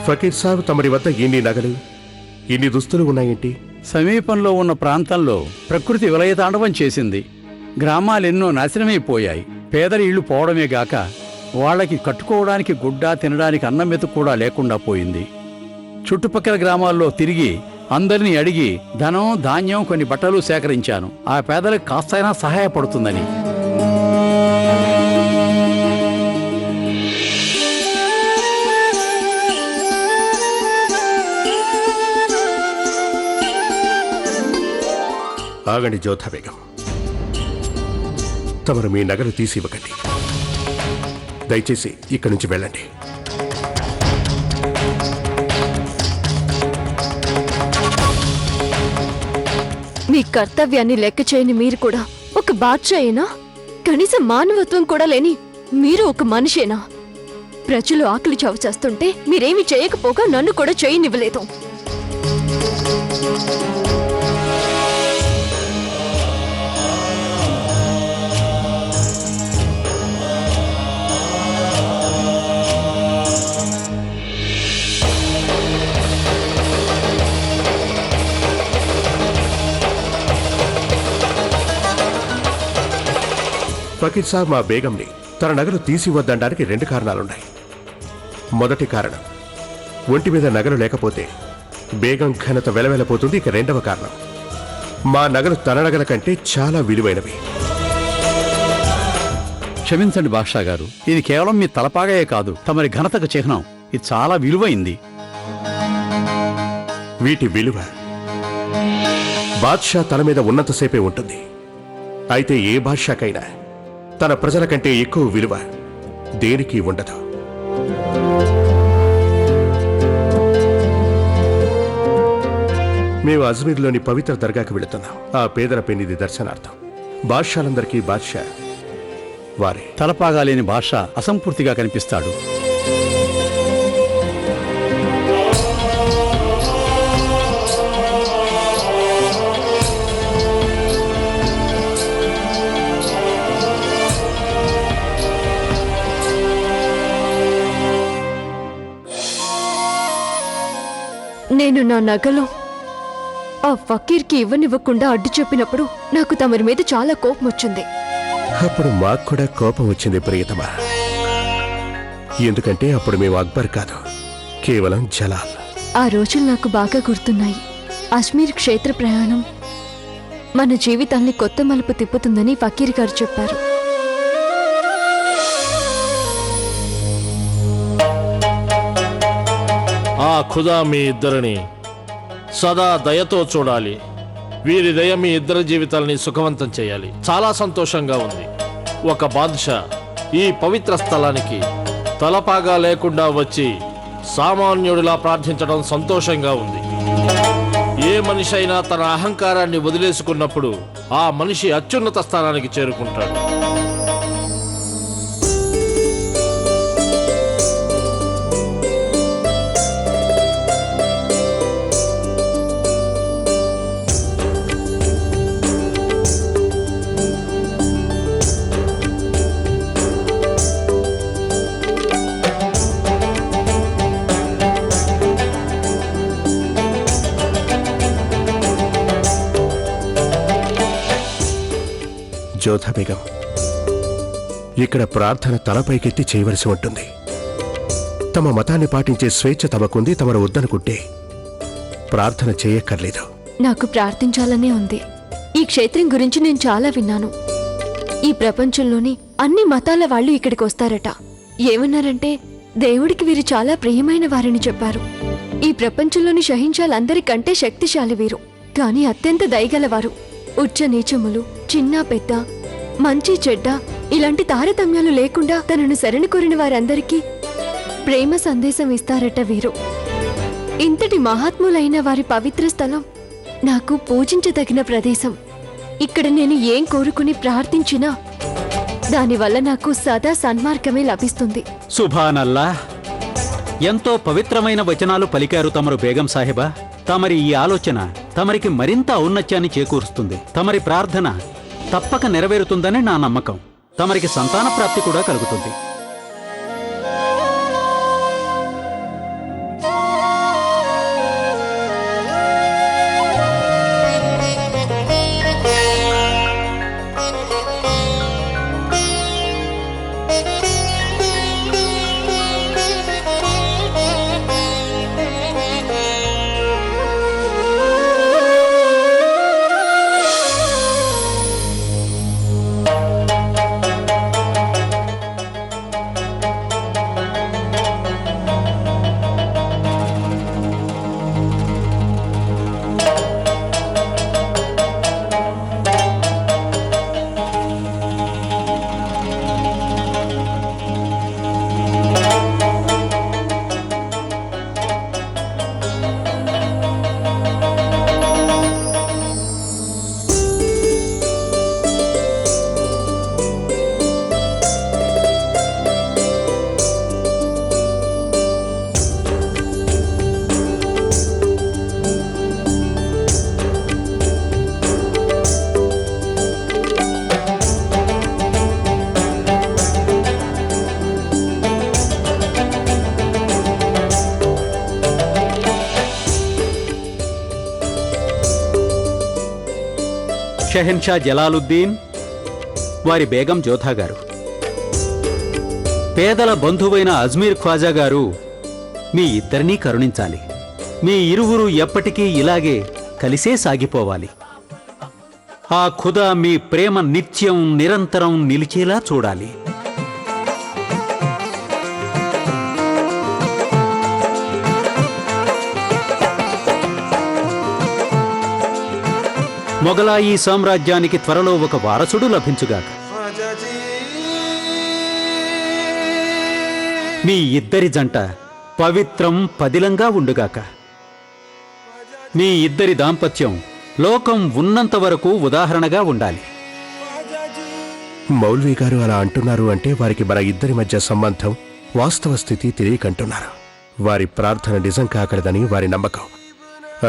ఫకీర్ సాబ్, తమరి వద్ద ఇన్ని నగలు, ఇన్ని దుస్తులు ఉన్నాయేంటి? సమీపంలో ఉన్న ప్రాంతంలో ప్రకృతి విలయతాండవం చేసింది. గ్రామాలెన్నో నాశనమైపోయాయి. పేదల ఇళ్లు పోవడమే గాక వాళ్ళకి కట్టుకోవడానికి గుడ్డ, తినడానికి అన్నం మెతుకు కూడా లేకుండా పోయింది. చుట్టుపక్కల గ్రామాల్లో తిరిగి అందరినీ అడిగి ధనం, ధాన్యం, కొన్ని బట్టలు సేకరించాను. ఆ పేదలకు కాస్తైనా సహాయపడుతుందని. ఆగండి జోధా బేగం, తమరు మీ నగలు తీసి ఇవ్వకండి. దయచేసి ఇక్కడి నుంచి వెళ్ళండి. మీ కర్తవ్యాన్ని లెక్క చేయని మీరు కూడా ఒక బాద్షాయేనా? కనీసం మానవత్వం కూడా లేని మీరు ఒక మనిషేనా? ప్రజలు ఆకలి చావు చేస్తుంటే మీరేమి చేయకపోగా నన్ను కూడా చేయనివ్వలేదు. ఫకీర్ సాబ్ మా బేగంని తన నగలు తీసి వద్దడానికి 2 కారణాలున్నాయి. మొదటి కారణం, ఒంటి మీద నగలు లేకపోతే బేగం ఘనత వెలవెలపోతుంది. ఇక రెండవ కారణం, మా నగలు తన నగల కంటే చాలా విలువైనవి. క్షమించండి బాద్షా గారు, ఇది కేవలం మీ తలపాగాయే కాదు, తమరి ఘనతకు చిహ్నం. ఇది చాలా విలువైంది. వీటి విలువ బాద్షా తల మీద ఉన్నంతసేపే ఉంటుంది. అయితే ఏ బాద్షాకైనా తన ప్రజల కంటే ఎక్కువ విలువ దేనికి ఉండదు. మేము అజ్మీర్లోని పవిత్ర దర్గాకి వెళుతున్నాం. ఆ పేదల పెన్నిది దర్శనార్థం. బాద్షాలందరికీ బాద్షా వారే. తలపాగాలేని బాద్షా అసంపూర్తిగా కనిపిస్తాడు. నేను నా నగలు ఆ ఫకీర్కి ఇవ్వనివ్వకుండా అడ్డు చెప్పినప్పుడు నాకు తమరి మీద చాలా కోపం వచ్చింది. అప్పుడు మాకు కూడా కోపం వచ్చింది ప్రియతమా. ఎందుకంటే అప్పుడు మేము అక్బర్ కాదు, కేవలం జలాల్. ఆ రోజులు నాకు బాగా గుర్తున్నాయి. అజ్మీర్ క్షేత్ర ప్రయాణం మన జీవితాన్ని కొత్త మలుపు తిప్పుతుందని ఫకీర్ గారు చెప్పారు. ఆ ఖుదా మీ ఇద్దరిని సదా దయతో చూడాలి. వీరి దయ మీ ఇద్దరి జీవితాల్ని సుఖవంతం చేయాలి. చాలా సంతోషంగా ఉంది. ఒక బాద్షా ఈ పవిత్ర స్థలానికి తలపాగా లేకుండా వచ్చి సామాన్యుడిలా ప్రార్థించడం సంతోషంగా ఉంది. ఏ మనిషి అయినా తన అహంకారాన్ని వదిలేసుకున్నప్పుడు ఆ మనిషి అత్యున్నత స్థానానికి చేరుకుంటాడు. జోధా బేగం, ఇక్కడ ప్రార్థన తలపైకెత్తి చేయవలసి ఉంటుంది. తమ మతాన్ని పాటించే స్వేచ్ఛ తమకుంది. తమరు వద్దనుకుంటే ప్రార్థన చేయక్కర్లేదు. నాకు ప్రార్థించాలనే ఉంది. ఈ క్షేత్రం గురించి నేను చాలా విన్నాను. ఈ ప్రపంచంలోని అన్ని మతాల వాళ్ళు ఇక్కడికి వస్తారట. ఏమన్నారంటే దేవుడికి వీరు చాలా ప్రియమైన వారని చెప్పారు. ఈ ప్రపంచంలోని షహించాలందరికంటే శక్తిశాలి వీరు, కానీ అత్యంత దయగలవారు. ఉచ్చ నీచములు, చిన్న పెద్ద, మంచి చెడ్డ ఇలాంటి తారతమ్యాలు లేకుండా తనను శరణు కోరిన వారందరికీ ప్రేమ సందేశం ఇస్తారట వీరు. ఇంతటి మహాత్ములైన వారి పవిత్ర స్థలం నాకు పూజించదగిన ప్రదేశం. ఇక్కడ నేను ఏం కోరుకుని ప్రార్థించినా దానివల్ల నాకు సదా సన్మార్గమే లభిస్తుంది. సుభానల్లా, ఎంతో పవిత్రమైన వచనాలు పలికారు తమరు బేగం సాహెబా. తమరి ఈ ఆలోచన తమరికి మరింత ఔన్నత్యాన్ని చేకూరుస్తుంది. తమరి ప్రార్థన తప్పక నెరవేరుతుందని నా నమ్మకం. తమరికి సంతాన ప్రాప్తి కూడా కలుగుతుంది. షెహెన్షా జలాలుద్దీన్, వారి బేగం జోధా గారు. పేదల బంధువైన అజ్మీర్ ఖ్వాజా గారు మీ ఇద్దరినీ కరుణించాలి. మీ ఇరువురు ఎప్పటికీ ఇలాగే కలిసే సాగిపోవాలి. ఆ ఖుదా మీ ప్రేమ నిత్యం నిరంతరం నిలిచేలా చూడాలి. మొగలాయి సామ్రాజ్యానికి త్వరలో ఒక వారసుడు లభించుగాక. మీ ఇద్దరి జంట పవిత్రం పదిలంగా ఉండుగాక. మీ ఇద్దరి దాంపత్యం లోకం ఉన్నంత వరకు ఉదాహరణగా ఉండాలి. మౌల్వీ గారు అలా అంటున్నారు అంటే వారికి మన ఇద్దరి మధ్య సంబంధం వాస్తవ స్థితి తెలియకంటున్నారు. వారి ప్రార్థన నిజం కాకూడదని వారి నమ్మకం.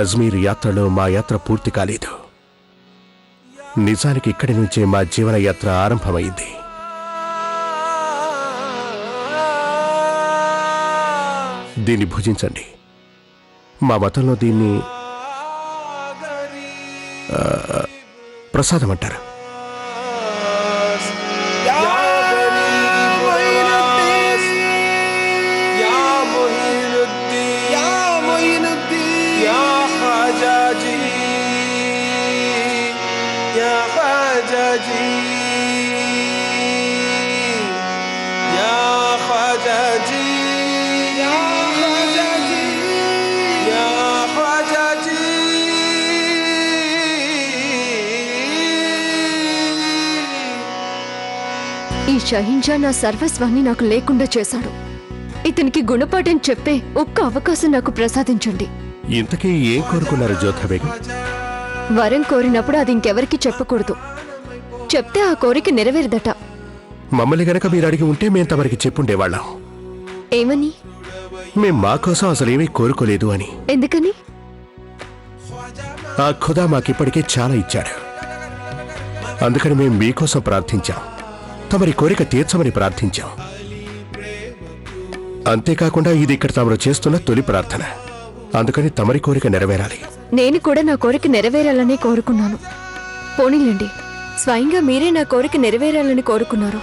అజ్మీర్ యాత్రలో మా యాత్ర పూర్తి కాలేదు. నిజానికి ఇక్కడి నుంచే మా జీవన యాత్ర ఆరంభమైంది. దీన్ని భుజించండి. మా మతంలో దీన్ని ప్రసాదం అంటారు. ఈ షహిన్షా నా సర్వస్వాన్ని నాకు లేకుండా చేశాడు. ఇతనికి గుణపాఠం చెప్పే ఒక్క అవకాశం నాకు ప్రసాదించండి. ఇంతకీ ఏం కోరుకున్నారు జోధా బేగం? వరం కోరినప్పుడు అది ఇంకెవరికి చెప్పకూడదు. చెప్తే ఆ కోరిక నెరవేరదట. మమ్మల్ని గనక మీరు అడిగి ఉంటే మేం తమరికి చెప్పుండేవాళ్ళం. ఏమని? మేం మా కోసం అసలేమీ కోరుకోలేదు అని. ఎందుకని? ఆ ఖుదా మాకిప్పటికే చాలా ఇచ్చాడు. అందుకని మేం మీకోసం ప్రార్థించాం. తమరి కోరిక తీర్చమని ప్రార్థించాం. అంతేకాకుండా ఇది ఇక్కడ తమరు చేస్తున్న తొలి ప్రార్థన. అందుకని తమరి కోరిక నెరవేరాలి. నేను కూడా నా కోరిక నెరవేరాలని కోరుకున్నాను. పోనీలేండి, స్వయంగా మీరే నా కోరిక నెరవేరాలని కోరుకున్నారు.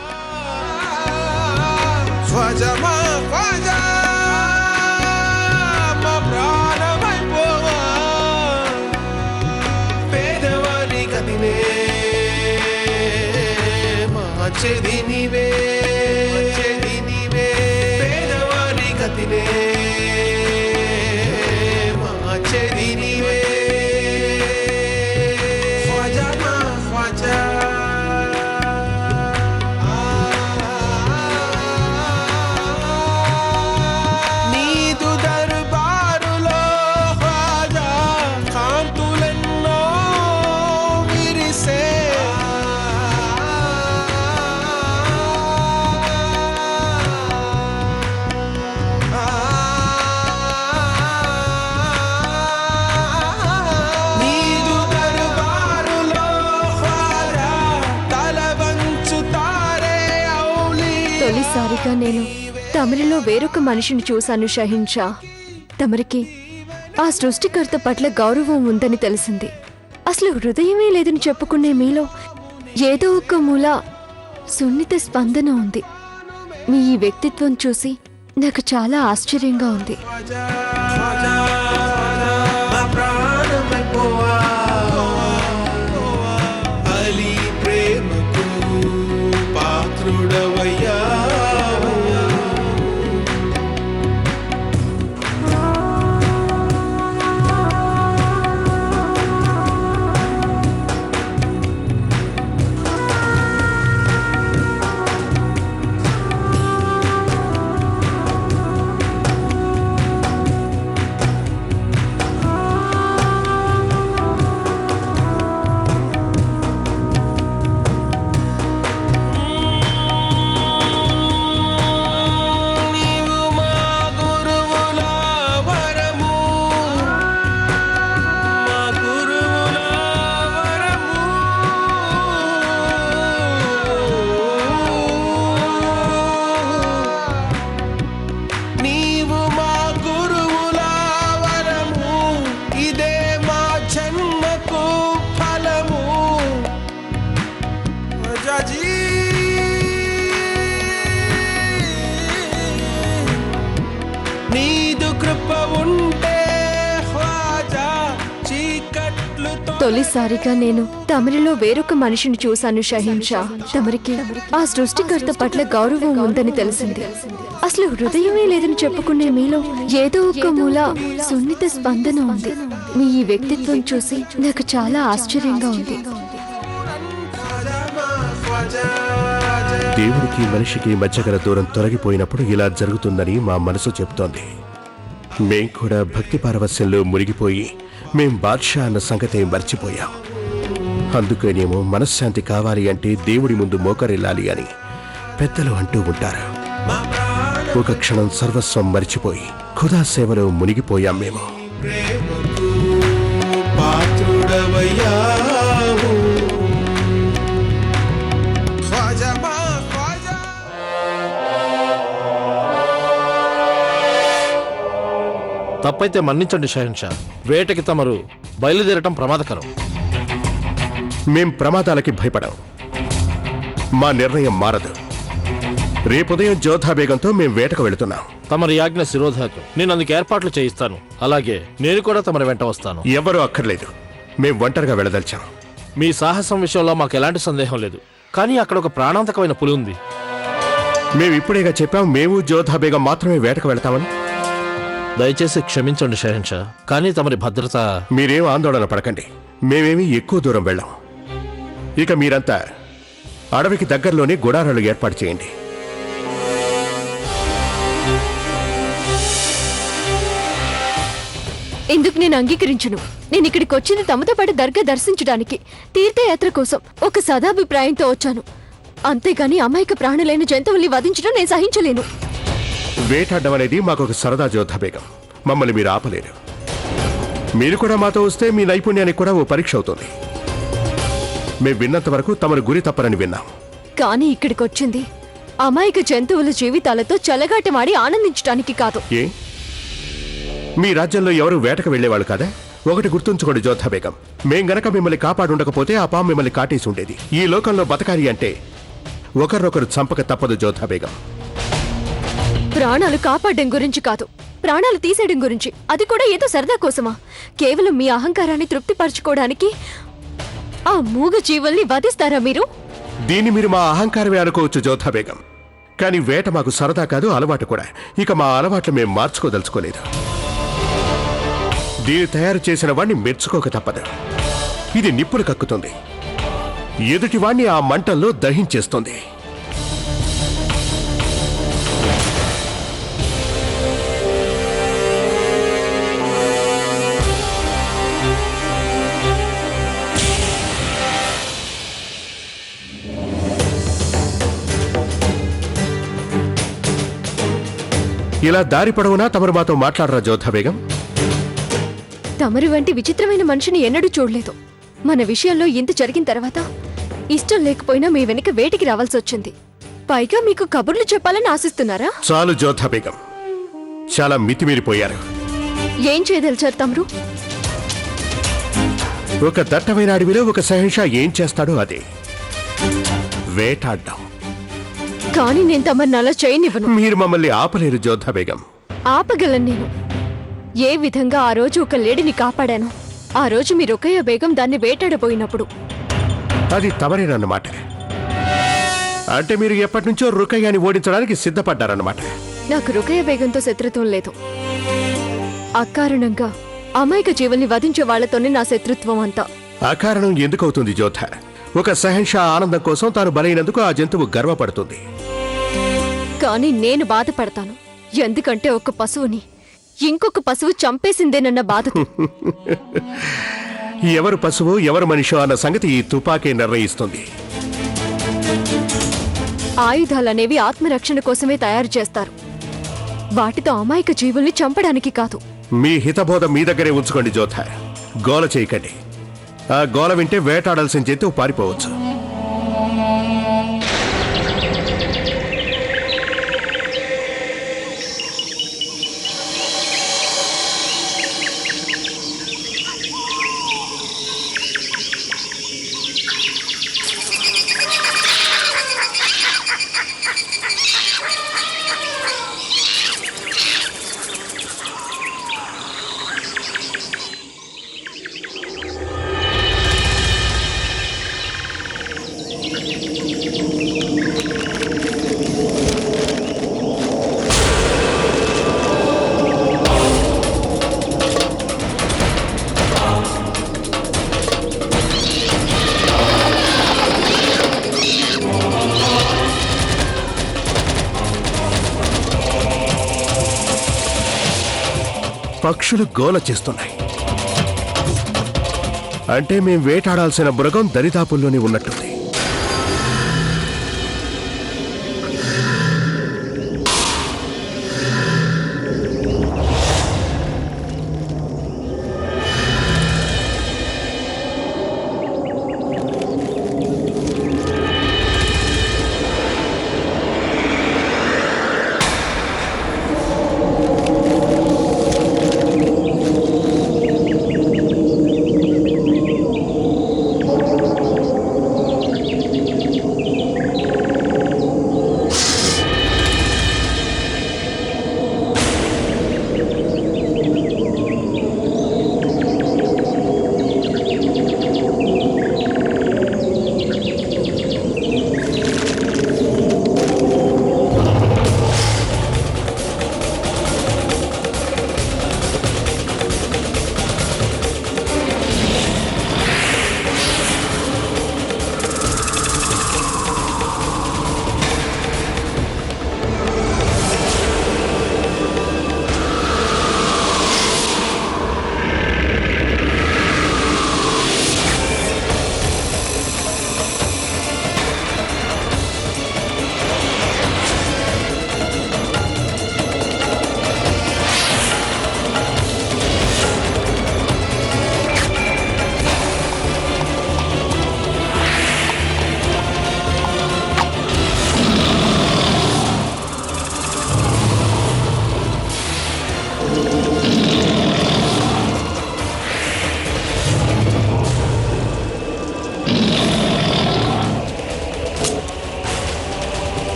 తొలిసారిగా నేను తమరిలో వేరొక మనిషిని చూశాను షహిన్షా. తమరికి ఆ సృష్టికర్త పట్ల గౌరవం ఉందని తెలిసింది. అసలు హృదయమే లేదని చెప్పుకునే మీలో ఏదో ఒక మూల సున్నిత స్పందన ఉంది. మీ ఈ వ్యక్తిత్వం చూసి నాకు చాలా ఆశ్చర్యంగా ఉంది. ख्वाजाजी नीदु कृप उंटे ख्वाजा चीकट्लुतो తొలిసారిగా నేను తమరిలో వేరొక మనిషిని చూశాను షహీన్షా. తమరికి ఆ సృష్టికర్త పట్ల గౌరవం ఉందని తెలిసింది. అసలు హృదయమే లేదని చెప్పుకునే మీలో ఏదో ఒక మూల సున్నిత స్పందన ఉంది. మీ ఈ వ్యక్తిత్వం చూసి నాకు చాలా ఆశ్చర్యంగా ఉంది. దేవుడికి మనిషికి మధ్య గల దూరం తొలగిపోయినప్పుడు ఇలా జరుగుతుందని మా మనసు చెప్తోంది. మేం కూడా భక్తి పారవస్యంలో మునిగిపోయి మేం బాద్షా అన్న సంగతే మర్చిపోయాం. అందుకేనేమో మనశ్శాంతి కావాలి అంటే దేవుడి ముందు మోకరిల్లాలి అని పెద్దలు అంటూ ఉంటారు. ఒక క్షణం సర్వస్వం మర్చిపోయి ఖుదా సేవలో మునిగిపోయాం మేము. తప్పైతే మన్నించండి షహన్షా. వేటకి తమరు బయలుదేరటం ప్రమాదకరం. మేం ప్రమాదాలకి భయపడాం. మా నిర్ణయం మారదు. రేపుదయం జోధా బేగంతో మేం వేటకు వెళుతున్నాం. తమరి యాజ్ఞ శిరోధాతం. నేను అందుకు ఏర్పాట్లు చేయిస్తాను. అలాగే నేను కూడా తమరి వెంట వస్తాను. ఎవరూ అక్కర్లేదు. మేం ఒంటరిగా వెళ్ళదలిచాం. మీ సాహసం విషయంలో మాకు ఎలాంటి సందేహం లేదు. కానీ అక్కడ ఒక ప్రాణాంతకమైన పులి ఉంది. మేము ఇప్పుడేగా చెప్పాం మేము జోధా బేగం మాత్రమే వేటకు వెళతామని. దయచేసి క్షమించండి షహన్షా, కానీ తమరి భద్రత. మీరేం ఆందోళన పడకండి. మేమేమీ ఎక్కువ దూరం వెళ్ళాం. ఇక మీరంతా అడవికి దగ్గరలోనే గుడారాలు ఏర్పాటు చేయండి. ఇందుకు నేను అంగీకరించను. నేను ఇక్కడికి వచ్చింది తమతో పాటు దర్గా దర్శించడానికి, తీర్థయాత్ర కోసం ఒక సదాభిప్రాయంతో వచ్చాను. అంతేగాని అమాయక ప్రాణులైన జంతువుల్ని వధించడం నేను సహించలేను. వేటాడడం అనేది మాకొక సరదా జోధా బేగం. మమ్మల్ని మీరు ఆపలేరు. మీరు కూడా మాతో వస్తే మీ నైపుణ్యానికి కూడా ఓ పరీక్ష అవుతుంది. మేము విన్నంత వరకు తమరు గురి తప్పరని విన్నాం. కానీ ఇక్కడికి వచ్చింది అమాయక జంతువుల జీవితాలతో చెలగాటమాడి ఆనందించడానికి కాదు. ఏ మీ రాజ్యంలో ఎవరు వేటకు వెళ్లేవాళ్ళు కదా? ఒకటి గుర్తుంచుకోండి జోధా బేగం, మేం గనక మిమ్మల్ని కాపాడుండకపోతే ఆ పాము మిమ్మల్ని కాటేసి ఉండేది. ఈ లోకంలో బతకాలి అంటే ఒకరినొకరు చంపక తప్పదు జోధా బేగం. ప్రాణాలు కాపాడడం గురించి కాదు, ప్రాణాలు తీసేయడం గురించి. అది కూడా ఏదో సరదా కోసమా? కేవలం మీ అహంకారాన్ని తృప్తిపరచుకోవడానికి ఆ మూగ జీవుల్ని వధిస్తారా మీరు? దీన్ని మీరు మా అహంకారమే అనుకోవచ్చు జోధా బేగం. కానీ వేట మాకు సరదా కాదు, అలవాటు కూడా. ఇక మా అలవాట్లు మేము మార్చుకోదలుచుకోలేదు. దీన్ని తయారు చేసిన వాణ్ణి మెచ్చుకోక తప్పదు. ఇది నిప్పులు కక్కుతుంది, ఎదుటివాణ్ణి ఆ మంటల్లో దహించేస్తుంది. ఇలా దారి పొడవునా తమరు మాతో మాట్లాడరా జోధా బేగం? తమరి వంటి విచిత్రమైన మనిషిని ఎన్నడూ చూడలేదు. మన విషయంలో ఇంత జరిగిన తర్వాత ఇష్టం లేకపోయినా మీ వెనక వేటికి రావాల్సి వచ్చింది. పైగా మీకు కబుర్లు చెప్పాలని ఆశిస్తున్నారా? చాలు జోధా బేగం, చాలా మితిమీరిపోయారు. ఏం చేయదలిచారు తమరు? ఒక దట్టమైన అడవిలో ఒక సహన్షా ఏం చేస్తాడో అదే, వేటాడ్డం. కానీ నేను తమరిని అలా చేయనివ్వను. మీరు మమ్మల్ని ఆపలేరు జోధా బేగం. ఆపగలను నేను. ఏ విధంగా ఆ రోజు ఒక లేడీని కాపాడాను, ఆ రోజు మీ రుకయ్య బేగం దాన్ని వేటాడబోయినప్పుడు. అది తమరేనన్నమాట. అంటే మీరు ఎప్పటి నుంచో రుకయ్యని ఓడించడానికి సిద్ధపడ్డారన్నమాట. నాకు రుకయ్య బేగంతో శత్రుత్వం లేదు. అకారణంగా అమాయక జీవుల్ని వధించే వాళ్లతోనే నా శత్రుత్వం అంతా. అకారణం ఎందుకవుతుంది జోధా? ఒక సహన్షా ఆనందం కోసం తాను బలైనందుకు ఆ జంతువు గర్వపడుతుంది. కానీ నేను బాధపడతాను, ఎందుకంటే ఒక పశువుని ఇంకొక పశువు చంపేసిందేనన్న బాధతో. ఎవరు పశువు ఎవరు మనిషో అన్న సంగతి ఈ తుపాకీ నిర్ణయిస్తుంది. ఆయుధాలనేవి ఆత్మరక్షణ కోసమే తయారు చేస్తారు, వాటితో అమాయక జీవుల్ని చంపడానికి కాదు. మీ హితబోధ మీ దగ్గరే ఉంచుకోండి జోధా. గోల చేయకండి. ఆ గోల వింటే వేటాడాల్సిన జంతువు పారిపోవచ్చు. పక్షులు గోల చేస్తున్నాయి. అంటే మేం వేటాడాల్సిన మృగం దరిదాపుల్లోనే ఉన్నట్టుంది.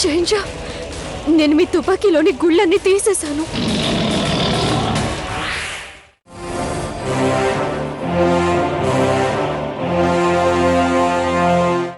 షహన్షా, నేను మీ తుపాకీలోని గుళ్ళన్నీ తీసేశాను.